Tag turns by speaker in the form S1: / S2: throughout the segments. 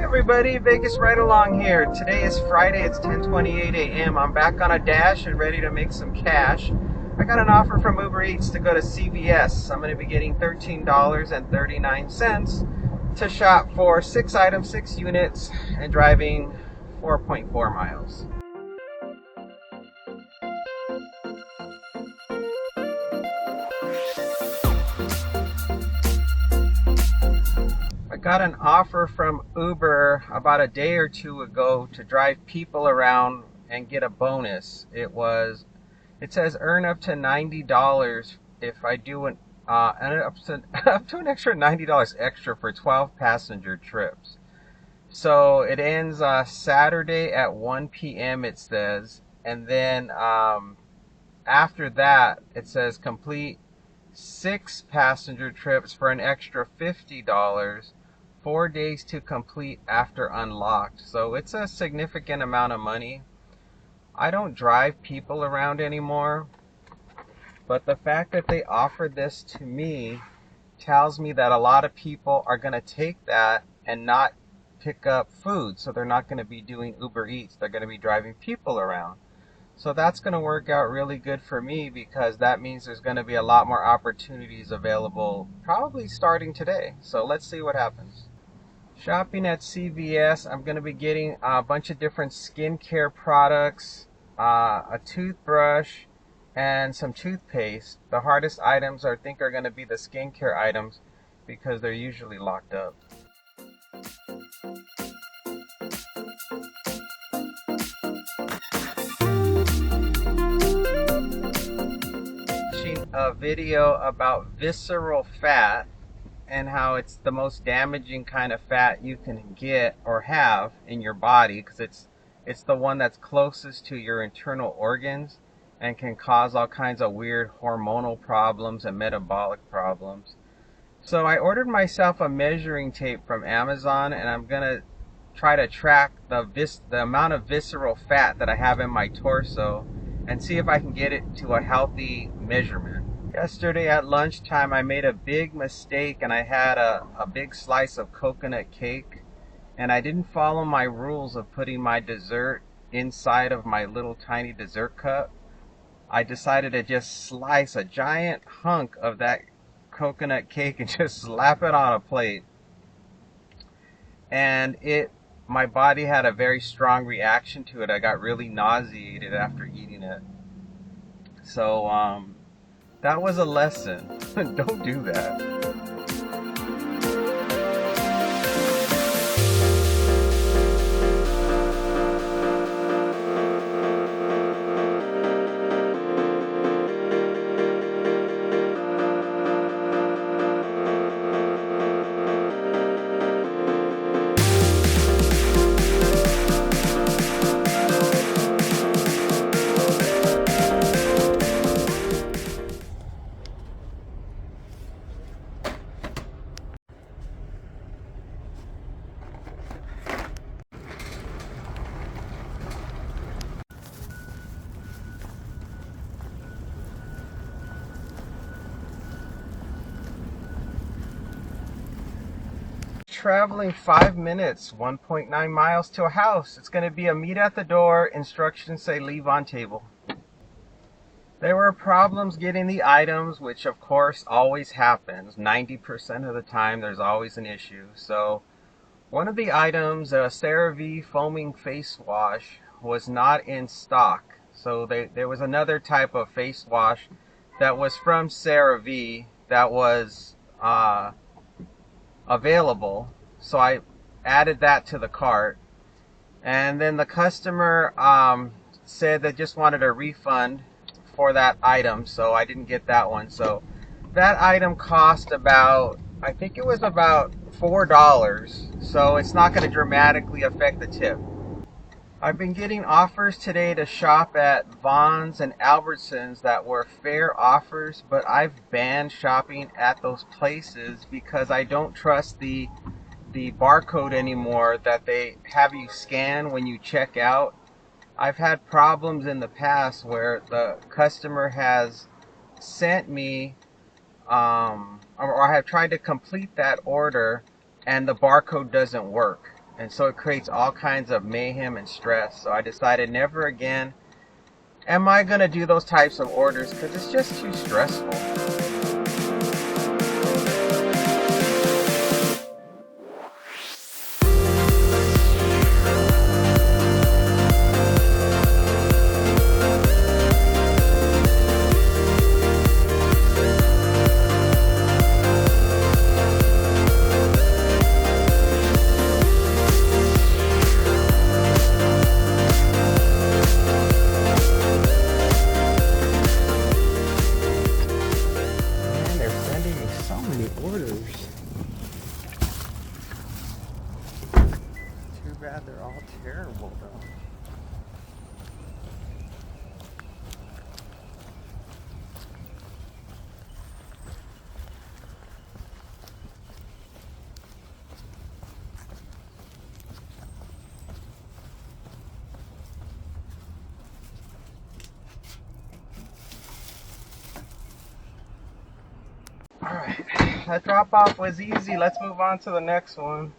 S1: Everybody, Vegas right along here. Today is Friday, it's 10:28 a.m. I'm back on a dash and ready to make some cash. I got an offer from Uber Eats to go to CVS. I'm going to be getting $13.39 to shop for 6 items, 6 units, and driving 4.4 miles. I got an offer from Uber about a day or two ago to drive people around and get a bonus. It says earn up to $90 if I do up to an extra $90 extra for 12 passenger trips. So it ends Saturday at 1 p.m. it says, and then after that it says complete 6 passenger trips for an extra $50. 4 days to complete after unlocked. So it's a significant amount of money. I don't drive people around anymore, but the fact that they offered this to me tells me that a lot of people are going to take that and not pick up food. So they're not going to be doing Uber Eats. They're going to be driving people around. So that's going to work out really good for me, because that means there's going to be a lot more opportunities available probably starting today. So let's see what happens. Shopping at CVS, I'm going to be getting a bunch of different skincare products, a toothbrush, and some toothpaste. The hardest items I think are going to be the skincare items because they're usually locked up. Watching a video about visceral fat and how it's the most damaging kind of fat you can get or have in your body, because it's the one that's closest to your internal organs and can cause all kinds of weird hormonal problems and metabolic problems. So I ordered myself a measuring tape from Amazon, and I'm gonna try to track the amount of visceral fat that I have in my torso and see if I can get it to a healthy measurement. Yesterday at lunchtime, I made a big mistake and I had a big slice of coconut cake, and I didn't follow my rules of putting my dessert inside of my little tiny dessert cup. I decided to just slice a giant hunk of that coconut cake and just slap it on a plate. And my body had a very strong reaction to it. I got really nauseated after eating it. So, that was a lesson. Don't do that. Traveling 5 minutes, 1.9 miles to a house. It's going to be a meet at the door. Instructions say leave on table. There were problems getting the items, which of course always happens. 90% of the time there's always an issue. So one of the items, a CeraVe foaming face wash, was not in stock. So there was another type of face wash that was from CeraVe that was available, so I added that to the cart. And then the customer said they just wanted a refund for that item, so I didn't get that one. So that item cost about, I think it was about $4, so it's not going to dramatically affect the tip. I've been getting offers today to shop at Vons and Albertsons that were fair offers, but I've banned shopping at those places because I don't trust the barcode anymore that they have you scan when you check out. I've had problems in the past where the customer has sent me or I have tried to complete that order and the barcode doesn't work. And so it creates all kinds of mayhem and stress. So I decided never again am I going to do those types of orders because it's just too stressful. Orders. Too bad they're all terrible though. Alright, that drop off was easy. Let's move on to the next one.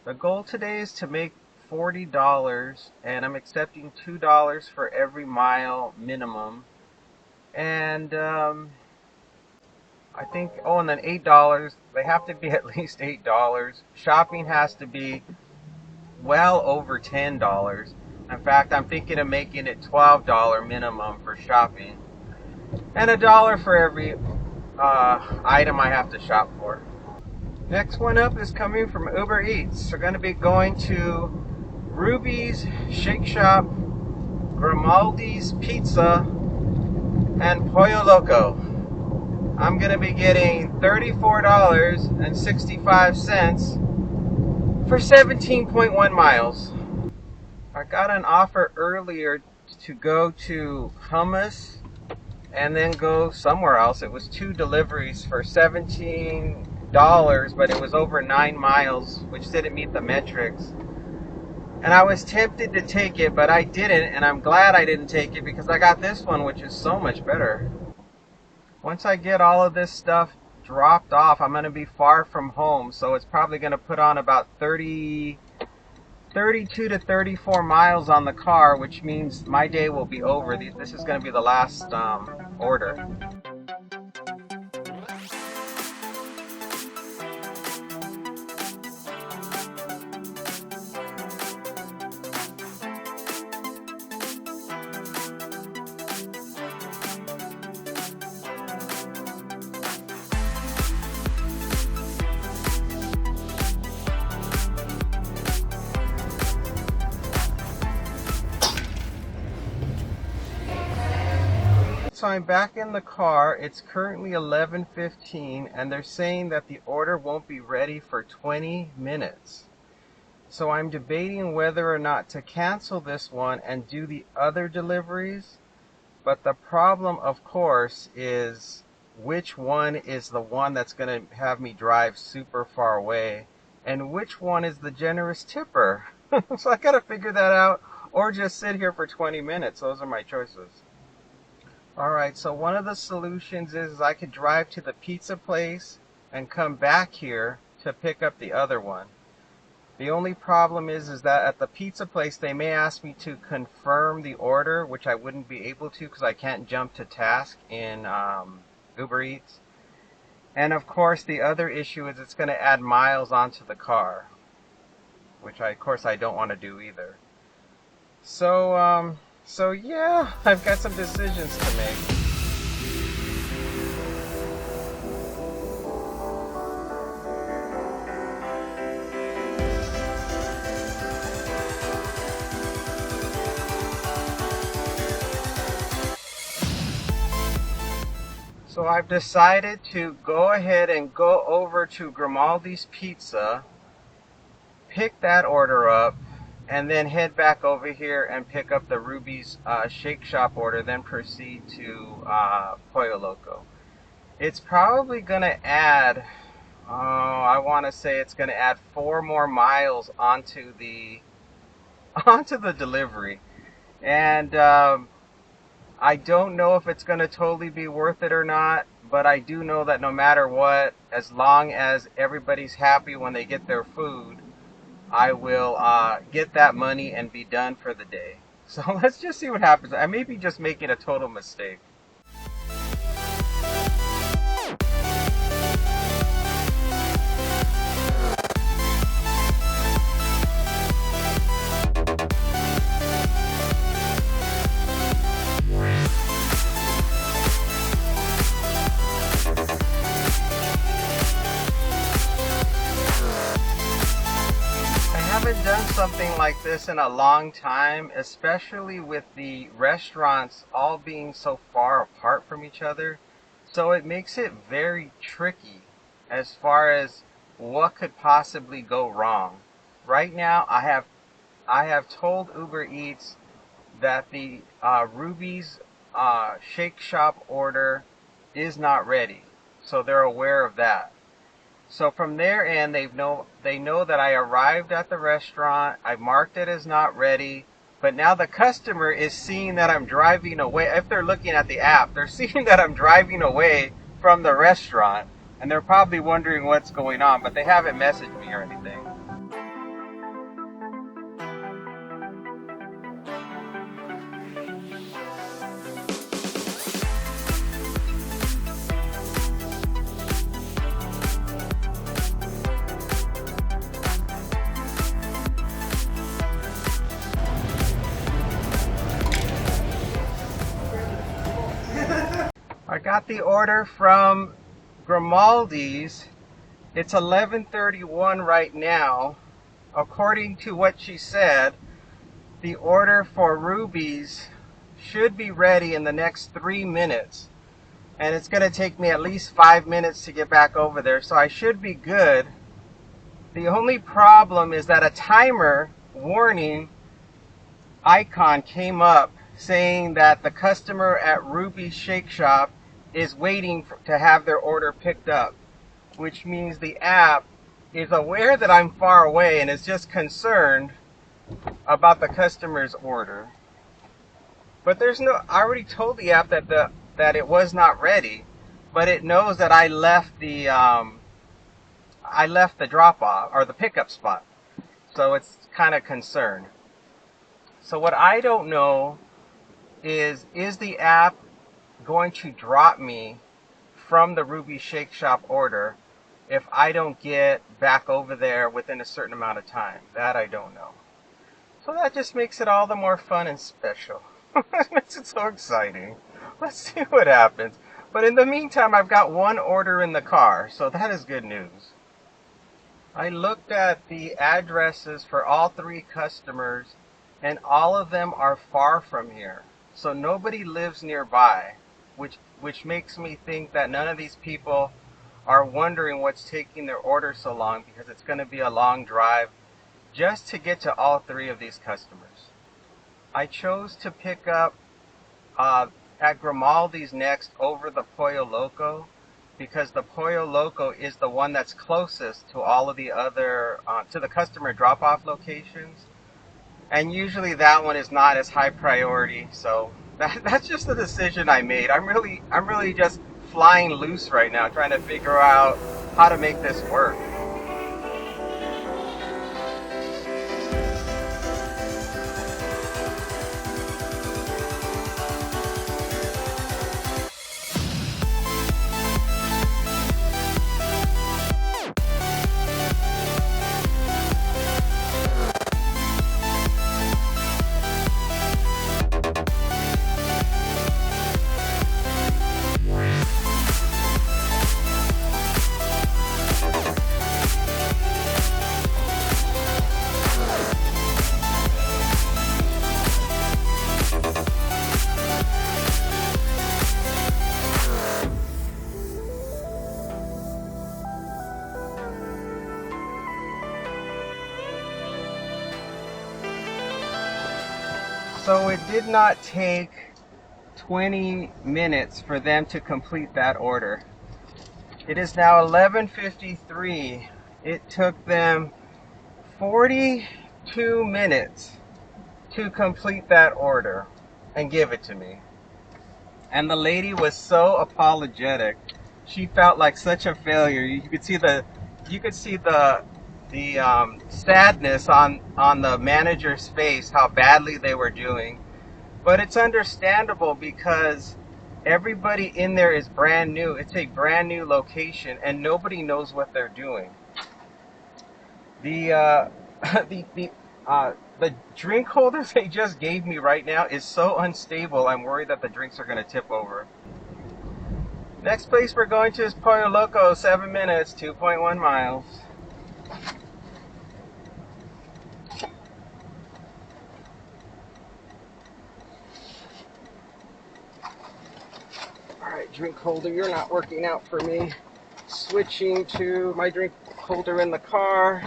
S1: The goal today is to make $40 and I'm accepting $2 for every mile minimum. And I think, and then $8. They have to be at least $8. Shopping has to be well over $10. In fact, I'm thinking of making it $12 minimum for shopping. And $1 for every item I have to shop for. Next one up is coming from Uber Eats. We're going to be going to Ruby's Shake Shop, Grimaldi's Pizza, and Pollo Loco. I'm going to be getting $34.65 for 17.1 miles. I got an offer earlier to go to Hummus and then go somewhere else. It was 2 deliveries for $17, but it was over 9 miles, which didn't meet the metrics. And I was tempted to take it, but I didn't, and I'm glad I didn't take it because I got this one, which is so much better. Once I get all of this stuff dropped off, I'm going to be far from home, so it's probably going to put on about 32 to 34 miles on the car, which means my day will be over. This is going to be the last order. So I'm back in the car. It's currently 11:15 and they're saying that the order won't be ready for 20 minutes. So I'm debating whether or not to cancel this one and do the other deliveries. But the problem, of course, is which one is the one that's going to have me drive super far away and which one is the generous tipper. So I got to figure that out or just sit here for 20 minutes. Those are my choices. Alright, so one of the solutions is I could drive to the pizza place and come back here to pick up the other one. The only problem is that at the pizza place they may ask me to confirm the order, which I wouldn't be able to because I can't jump to task in Uber Eats. And of course the other issue is it's going to add miles onto the car, which of course I don't want to do either. So yeah, I've got some decisions to make. So I've decided to go ahead and go over to Grimaldi's Pizza, pick that order up, and then head back over here and pick up the Ruby's Shake Shop order, then proceed to Pollo Loco. It's probably going to add, I want to say it's going to add 4 more miles onto the delivery. And I don't know if it's going to totally be worth it or not, but I do know that no matter what, as long as everybody's happy when they get their food, I will get that money and be done for the day. So let's just see what happens. I may be just making a total mistake. I haven't done something like this in a long time, especially with the restaurants all being so far apart from each other. So it makes it very tricky as far as what could possibly go wrong. Right now, I have told Uber Eats that the Ruby's Shake Shop order is not ready, so they're aware of that. So from their end, they know that I arrived at the restaurant. I marked it as not ready, but now the customer is seeing that I'm driving away. If they're looking at the app, they're seeing that I'm driving away from the restaurant, and they're probably wondering what's going on, but they haven't messaged me or anything. I got the order from Grimaldi's. It's 11:31 right now. According to what she said, the order for Ruby's should be ready in the next 3 minutes. And it's going to take me at least 5 minutes to get back over there, so I should be good. The only problem is that a timer warning icon came up saying that the customer at Ruby's Shake Shop is waiting to have their order picked up, which means the app is aware that I'm far away and is just concerned about the customer's order. But I already told the app that it was not ready, but it knows that I left the drop off or the pickup spot. So it's kind of concerned. So what I don't know is the app going to drop me from the Ruby Shake Shop order if I don't get back over there within a certain amount of time? That I don't know. So that just makes it all the more fun and special. It makes it so exciting. Let's see what happens. But in the meantime, I've got one order in the car, so that is good news. I looked at the addresses for all three customers, and all of them are far from here. So nobody lives nearby, which makes me think that none of these people are wondering what's taking their order so long, because it's going to be a long drive just to get to all three of these customers. I chose to pick up at Grimaldi's next over the Pollo Loco, because the Pollo Loco is the one that's closest to all of the other, to the customer drop-off locations. And usually that one is not as high priority, so that's just the decision I made. I'm really just flying loose right now, trying to figure out how to make this work. So it did not take 20 minutes for them to complete that order. It is now 11:53. It took them 42 minutes to complete that order and give it to me. And the lady was so apologetic. She felt like such a failure. You could see the sadness on the manager's face, how badly they were doing. But it's understandable because everybody in there is brand new. It's a brand new location, and nobody knows what they're doing. The the drink holders they just gave me right now is so unstable. I'm worried that the drinks are going to tip over. Next place we're going to is Pollo Loco, 7 minutes, 2.1 miles. Alright, drink holder, you're not working out for me. Switching to my drink holder in the car.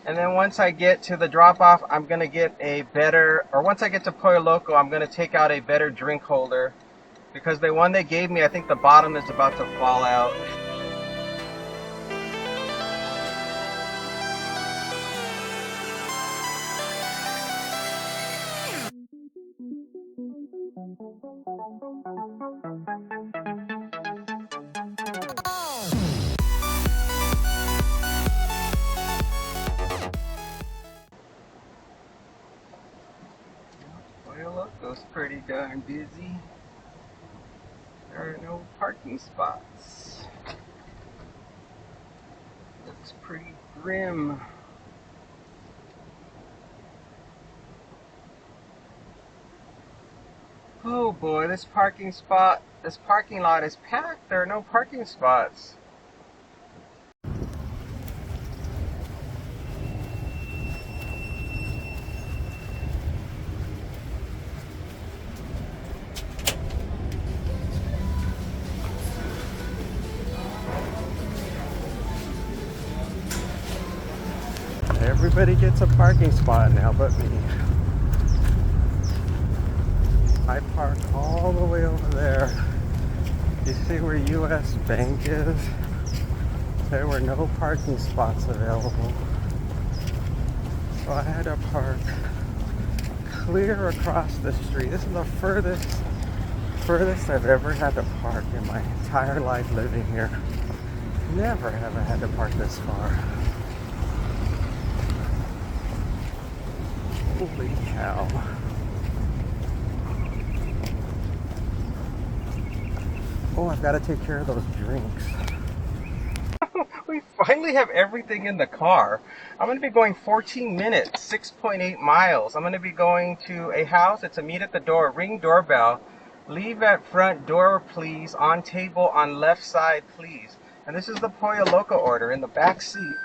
S1: And then once I get to the drop-off, I'm going to get a better, or once I get to Pollo Loco, I'm going to take out a better drink holder. Because the one they gave me, I think the bottom is about to fall out. Pollo Loco's pretty darn busy. There are no parking spots. Looks pretty grim. Oh boy, this parking lot is packed. There are no parking spots. Everybody gets a parking spot now but me. I park all the way over there. You see where US Bank is? There were no parking spots available. So I had to park clear across the street. This is the furthest I've ever had to park in my entire life living here. Never have I had to park this far. Holy cow. Oh, I've got to take care of those drinks. We finally have everything in the car. I'm going to be going 14 minutes, 6.8 miles. I'm going to be going to a house. It's a meet at the door, ring doorbell. Leave at front door, please. On table on left side, please. And this is the Pollo Loco order in the back seat.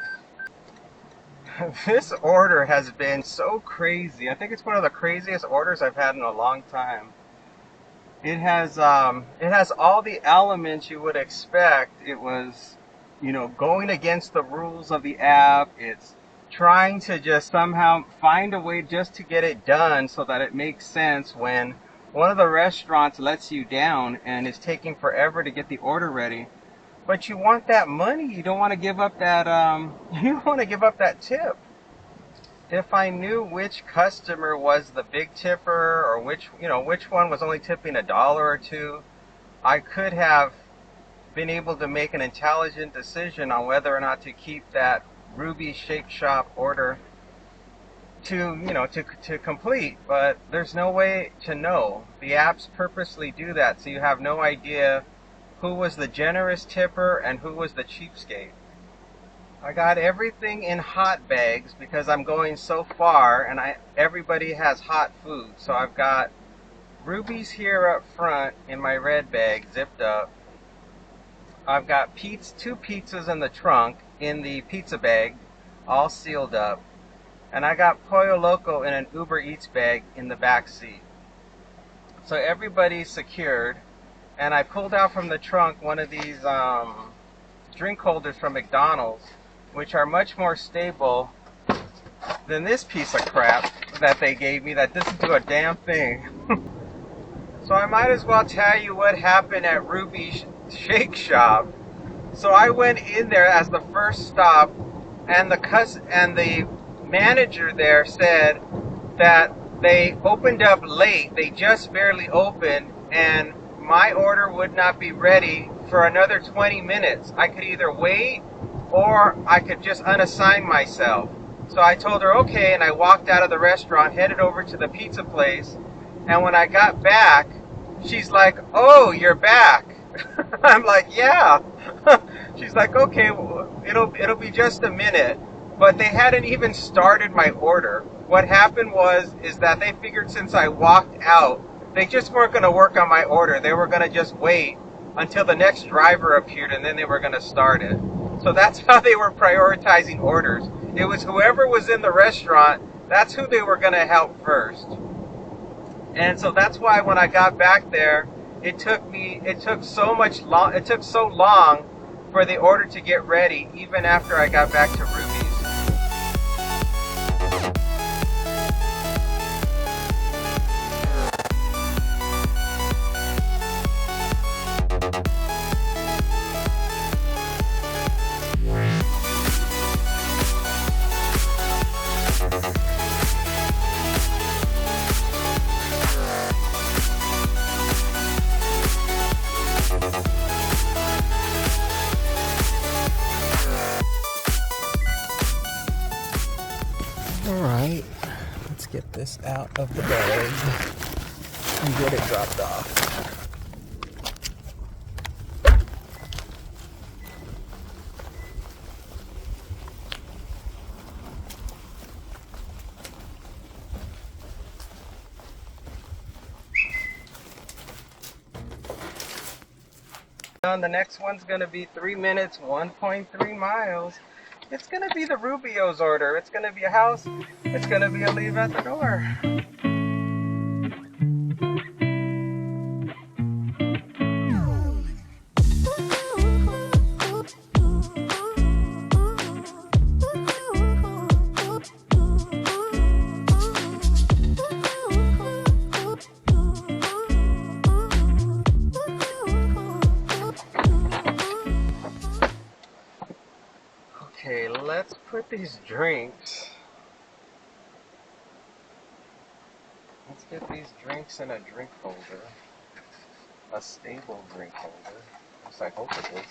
S1: This order has been so crazy. I think it's one of the craziest orders I've had in a long time. It has all the elements you would expect. It was, going against the rules of the app. It's trying to just somehow find a way just to get it done so that it makes sense when one of the restaurants lets you down and is taking forever to get the order ready. But you want that money. You don't want to give up that you don't want to give up that tip. If I knew which customer was the big tipper or which one was only tipping $1 or $2, I could have been able to make an intelligent decision on whether or not to keep that Ruby Shake Shop order to complete, but there's no way to know. The apps purposely do that so you have no idea who was the generous tipper and who was the cheapskate. I got everything in hot bags because I'm going so far and everybody has hot food. So I've got rubies here up front in my red bag zipped up. I've got 2 pizzas in the trunk in the pizza bag all sealed up. And I got Pollo Loco in an Uber Eats bag in the back seat. So everybody's secured. And I pulled out from the trunk one of these drink holders from McDonald's, which are much more stable than this piece of crap that they gave me that doesn't do a damn thing. So I might as well tell you what happened at Ruby Shake Shop. So I went in there as the first stop, and the manager there said that they opened up late. They just barely opened, and my order would not be ready for another 20 minutes. I could either wait or I could just unassign myself. So I told her okay, and I walked out of the restaurant, headed over to the pizza place, and when I got back, she's like, "Oh, you're back." I'm like, "Yeah." She's like, "Okay, well, it'll be just a minute." But they hadn't even started my order. What happened is that they figured since I walked out, they just weren't going to work on my order. They were going to just wait until the next driver appeared, and then they were going to start it. So that's how they were prioritizing orders. It was whoever was in the restaurant, that's who they were going to help first. And so that's why when I got back there, it took so long for the order to get ready, even after I got back to Ruby's. Alright, let's get this out of the bag and get it dropped off. The next one's going to be 3 minutes, 1.3 miles. It's going to be the Rubio's order. It's going to be a house. It's going to be a leave at the door. Okay, let's put these drinks. Let's get these drinks in a drink holder. A stable drink holder. At least I hope it is.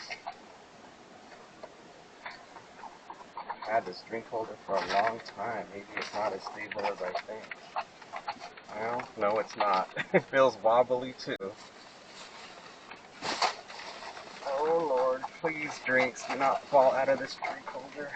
S1: I've had this drink holder for a long time. Maybe it's not as stable as I think. Well, no, it's not. It feels wobbly too. Oh Lord, please drinks, do not fall out of this drink holder.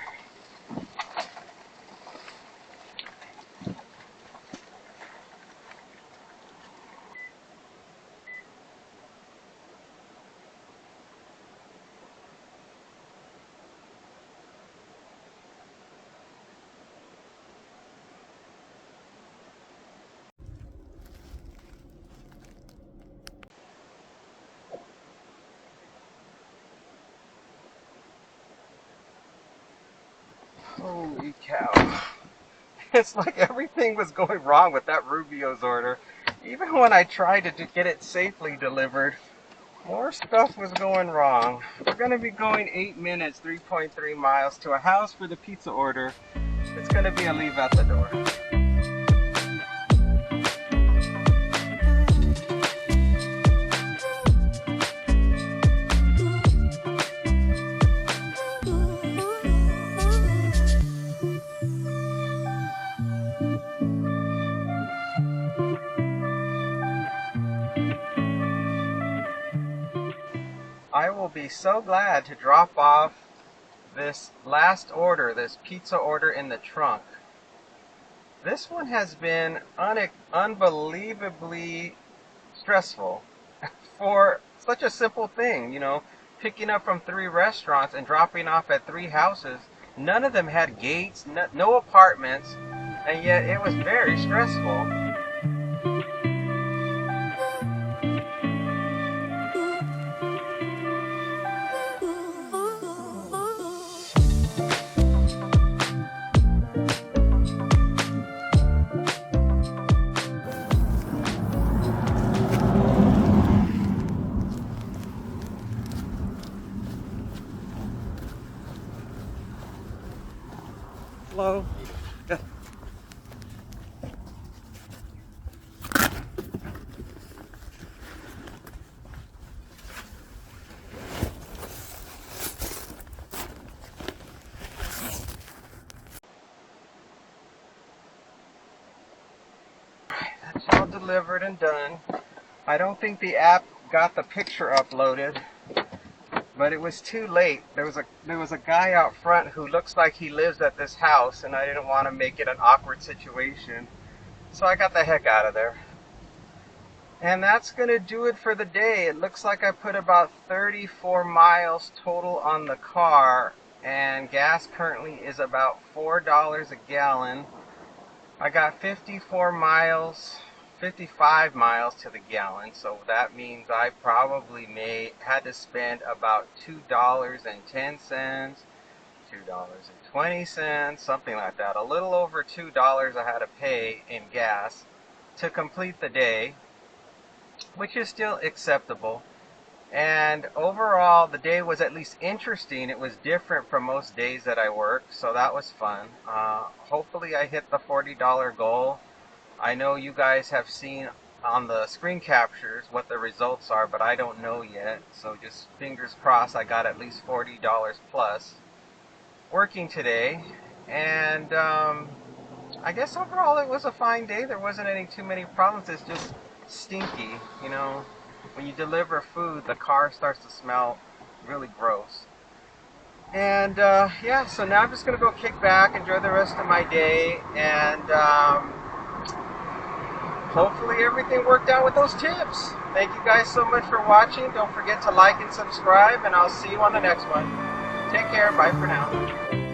S1: Holy cow. It's like everything was going wrong with that Rubio's order. Even when I tried to get it safely delivered, more stuff was going wrong. We're going to be going 8 minutes, 3.3 miles to a house for the pizza order. It's going to be a leave at the door. I will be so glad to drop off this last order, this pizza order in the trunk. This one has been unbelievably stressful for such a simple thing, you know, picking up from 3 restaurants and dropping off at 3 houses. None of them had gates, no apartments, and yet it was very stressful. Hello. delivered and done. I don't think the app got the picture uploaded, but it was too late. There was a guy out front who looks like he lives at this house, and I didn't want to make it an awkward situation. So I got the heck out of there. And that's going to do it for the day. It looks like I put about 34 miles total on the car, and gas currently is about $4 a gallon. I got 55 miles to the gallon, so that means I probably had to spend about $2.10, $2.20, something like that. A little over $2 I had to pay in gas to complete the day, which is still acceptable. And overall, the day was at least interesting. It was different from most days that I work, so that was fun. Hopefully I hit the $40 goal. I know you guys have seen on the screen captures what the results are, but I don't know yet. So just fingers crossed I got at least $40 plus working today. And I guess overall it was a fine day. There wasn't too many problems. It's just stinky, you know. When you deliver food, the car starts to smell really gross. And yeah, so now I'm just going to go kick back, enjoy the rest of my day, and hopefully everything worked out with those tips. Thank you guys so much for watching. Don't forget to like and subscribe, and I'll see you on the next one. Take care. Bye for now.